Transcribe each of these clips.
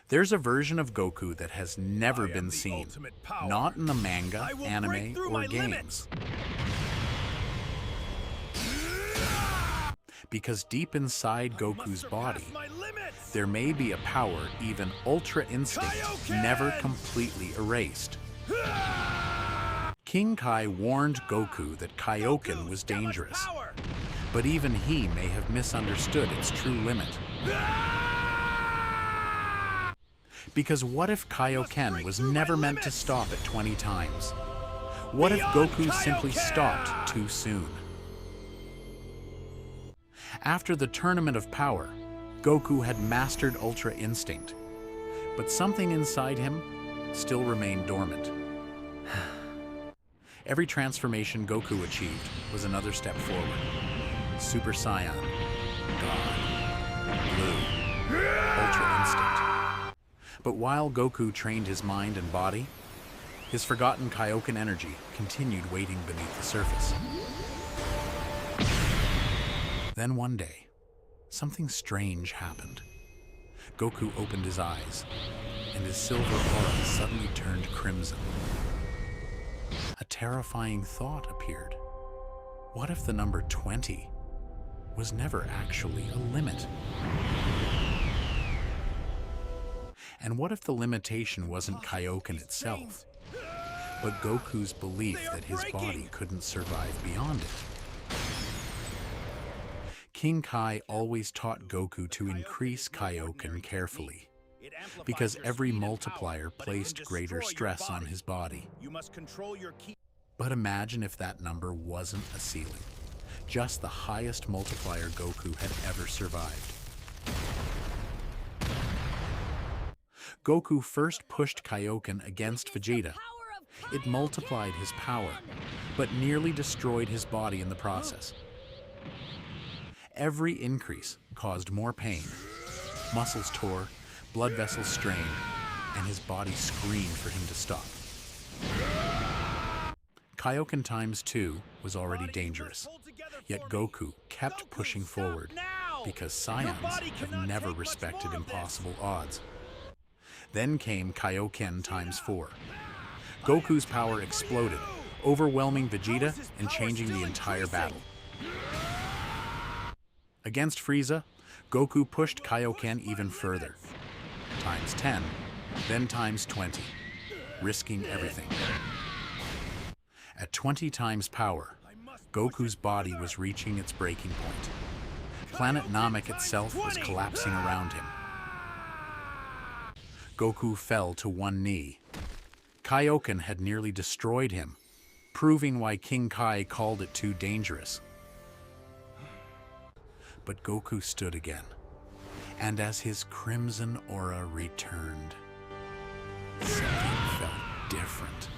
There's a version of Goku that has never been seen, not in the manga, anime, or games. Because deep inside Goku's body, there may be a power even Ultra Instinct never completely erased. King Kai warned Goku that Kaioken was dangerous, but even he may have misunderstood its true limit. Because what if Kaio-Ken was never meant to stop at 20 times? What if Goku simply stopped too soon? After the Tournament of Power, Goku had mastered Ultra Instinct, but something inside him still remained dormant. Every transformation Goku achieved was another step forward. Super Saiyan, God, Blue, Ultra Instinct. But while Goku trained his mind and body, his forgotten Kaioken energy continued waiting beneath the surface. Then one day, something strange happened. Goku opened his eyes, and his silver aura suddenly turned crimson. A terrifying thought appeared. What if the number 20 was never actually a limit? And what if the limitation wasn't Kaioken itself, but Goku's belief that his body couldn't survive beyond it? King Kai always taught Goku to increase Kaioken carefully, because every multiplier placed greater stress on his body. But imagine if that number wasn't a ceiling, just the highest multiplier Goku had ever survived. Goku first pushed Kaioken against Vegeta. It multiplied his power, but nearly destroyed his body in the process. Every increase caused more pain. Muscles tore, blood vessels strained, and his body screamed for him to stop. Kaioken times 2 was already dangerous, yet Goku kept pushing forward because Saiyans have never respected impossible odds. Then came Kaio-Ken times 4. Goku's power exploded, overwhelming Vegeta and changing the entire battle. Against Frieza, Goku pushed Kaio-Ken even further, times 10, then times 20, risking everything. At 20 times power, Goku's body was reaching its breaking point. Planet Namek itself was collapsing around him. Goku fell to one knee. Kaioken had nearly destroyed him, proving why King Kai called it too dangerous. But Goku stood again, and as his crimson aura returned, something felt different.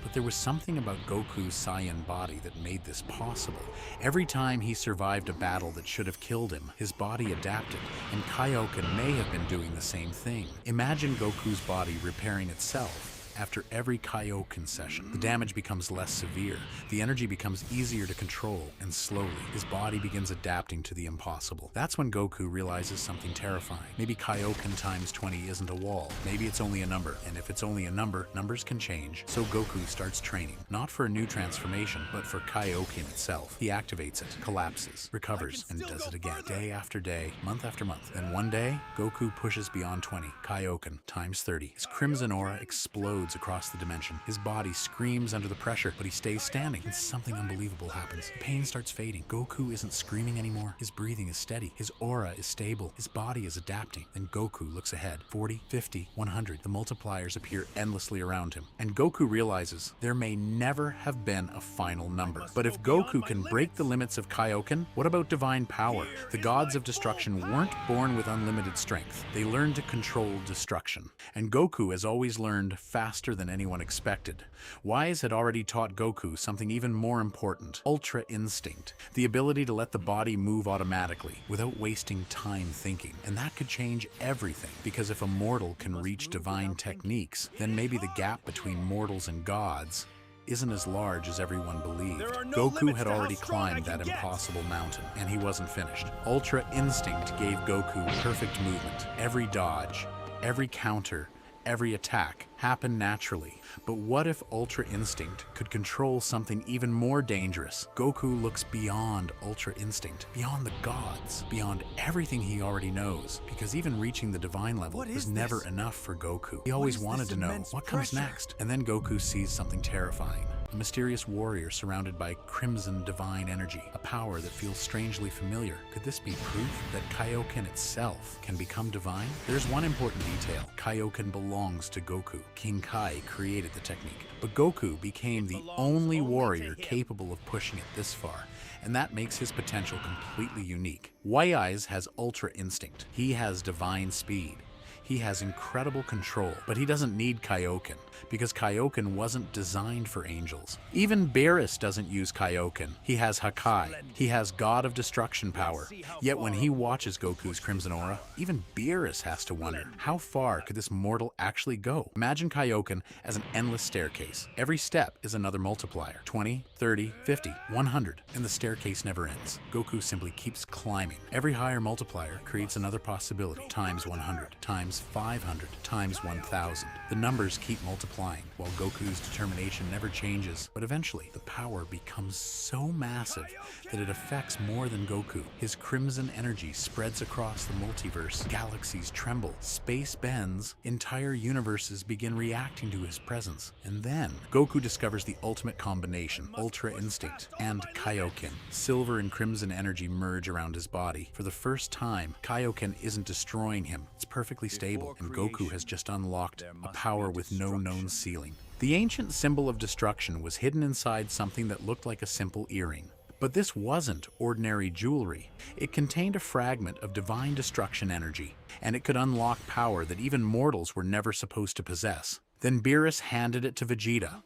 But there was something about Goku's Saiyan body that made this possible. Every time he survived a battle that should have killed him, his body adapted, and Kaioken may have been doing the same thing. Imagine Goku's body repairing itself. After every Kaioken session, the damage becomes less severe, the energy becomes easier to control, and slowly, his body begins adapting to the impossible. That's when Goku realizes something terrifying. Maybe Kaioken times 20 isn't a wall. Maybe it's only a number, and if it's only a number, numbers can change. So Goku starts training, not for a new transformation, but for Kaioken itself. He activates it, collapses, recovers, and does it again, day after day, month after month. Then one day, Goku pushes beyond 20, Kaioken times 30. His crimson aura explodes across the dimension. His body screams under the pressure, but he stays standing, and something unbelievable happens. The pain starts fading. Goku isn't screaming anymore. His breathing is steady. His aura is stable. His body is adapting. Then Goku looks ahead. 40, 50, 100. The multipliers appear endlessly around him. And Goku realizes there may never have been a final number. But if Goku can break the limits of Kaioken, what about divine power? The gods of destruction weren't born with unlimited strength. They learned to control destruction. And Goku has always learned faster than anyone expected. Wise had already taught Goku something even more important: Ultra Instinct, the ability to let the body move automatically without wasting time thinking. And that could change everything, because if a mortal can reach divine techniques, then maybe the gap between mortals and gods isn't as large as everyone believed. Goku had already climbed that impossible mountain, and he wasn't finished. Ultra Instinct gave Goku perfect movement. Every dodge, Every counter, every attack happened naturally. But what if Ultra Instinct could control something even more dangerous? Goku looks beyond Ultra Instinct, beyond the gods, beyond everything he already knows, because even reaching the divine level was never enough for Goku. He always wanted to know what comes next. And then Goku sees something terrifying. A mysterious warrior surrounded by crimson divine energy, a power that feels strangely familiar. Could this be proof that Kaioken itself can become divine? There's one important detail. Kaioken belongs to Goku. King Kai created the technique, but Goku became the only warrior capable of pushing it this far, and that makes his potential completely unique. White Eyes has Ultra Instinct. He has divine speed. He has incredible control, but he doesn't need Kaioken, because Kaioken wasn't designed for angels. Even Beerus doesn't use Kaioken. He has Hakai. He has God of Destruction power. Yet when he watches Goku's Crimson Aura, even Beerus has to wonder, how far could this mortal actually go? Imagine Kaioken as an endless staircase. Every step is another multiplier. 20, 30, 50, 100, and the staircase never ends. Goku simply keeps climbing. Every higher multiplier creates another possibility, times 100, times 500, times 1000. The numbers keep multiplying, while Goku's determination never changes. But eventually, the power becomes so massive that it affects more than Goku. His crimson energy spreads across the multiverse. Galaxies tremble, space bends, entire universes begin reacting to his presence. And then, Goku discovers the ultimate combination, Ultra Instinct and Kaioken. Silver and crimson energy merge around his body. For the first time, Kaioken isn't destroying him. It's perfectly stable, and Goku has just unlocked a power with no known ceiling. The ancient symbol of destruction was hidden inside something that looked like a simple earring. But this wasn't ordinary jewelry. It contained a fragment of divine destruction energy, and it could unlock power that even mortals were never supposed to possess. Then Beerus handed it to Vegeta.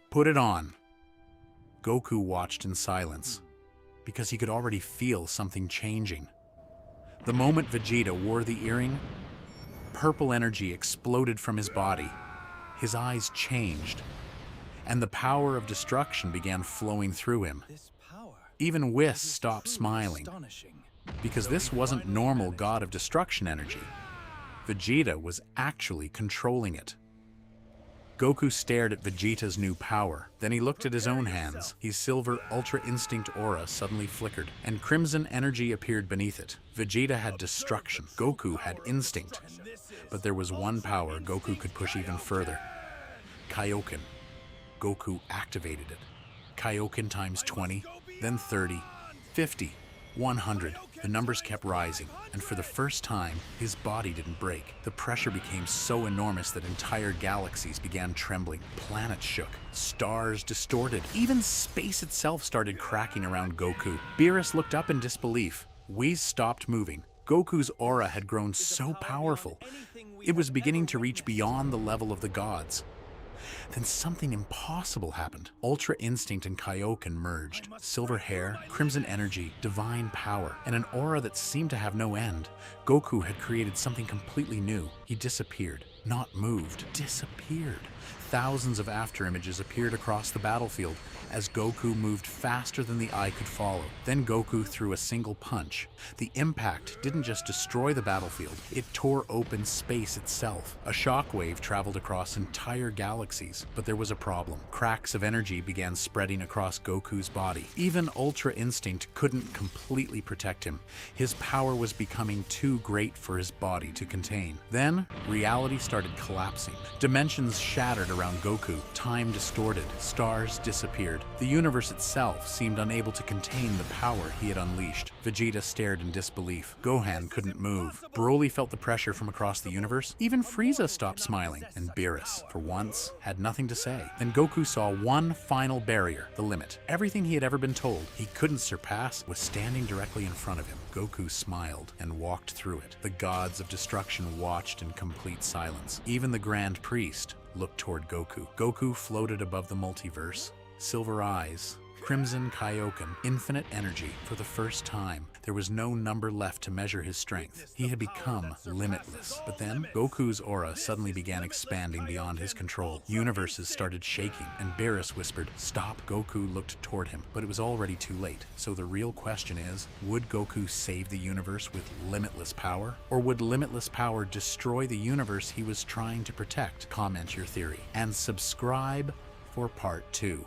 "Put it on." Goku watched in silence, because he could already feel something changing. The moment Vegeta wore the earring, purple energy exploded from his body. His eyes changed, and the power of destruction began flowing through him. Even Whis stopped smiling, because this wasn't normal God of Destruction energy. Vegeta was actually controlling it. Goku stared at Vegeta's new power. Then he looked at his own hands. His silver Ultra Instinct aura suddenly flickered, and crimson energy appeared beneath it. Vegeta had destruction. Goku had instinct. But there was one power Goku could push even further. Kaioken. Goku activated it. Kaioken times 20, then 30, 50, 100. The numbers kept rising, and for the first time, his body didn't break. The pressure became so enormous that entire galaxies began trembling. Planets shook, stars distorted, even space itself started cracking around Goku. Beerus looked up in disbelief. Whis stopped moving. Goku's aura had grown so powerful, it was beginning to reach beyond the level of the gods. Then something impossible happened. Ultra Instinct and Kaioken merged. Silver hair, crimson energy, divine power, and an aura that seemed to have no end. Goku had created something completely new. He disappeared. Not moved. Disappeared. Thousands of afterimages appeared across the battlefield as Goku moved faster than the eye could follow. Then Goku threw a single punch. The impact didn't just destroy the battlefield, it tore open space itself. A shockwave traveled across entire galaxies, but there was a problem. Cracks of energy began spreading across Goku's body. Even Ultra Instinct couldn't completely protect him. His power was becoming too great for his body to contain. Then, reality started collapsing. Dimensions shattered around Goku, time distorted, stars disappeared. The universe itself seemed unable to contain the power he had unleashed. Vegeta stared in disbelief. Gohan couldn't move. Broly felt the pressure from across the universe. Even Frieza stopped smiling. And Beerus, for once, had nothing to say. Then Goku saw one final barrier, the limit. Everything he had ever been told he couldn't surpass was standing directly in front of him. Goku smiled and walked through it. The gods of destruction watched in complete silence. Even the Grand Priest looked toward Goku. Goku floated above the multiverse. Silver eyes, Crimson Kaioken, infinite energy. For the first time, there was no number left to measure his strength. He had become limitless. But then, Goku's aura suddenly began expanding beyond his control. Universes started shaking, and Beerus whispered, "Stop." Goku looked toward him, but it was already too late. So the real question is, would Goku save the universe with limitless power? Or would limitless power destroy the universe he was trying to protect? Comment your theory, and subscribe for part 2.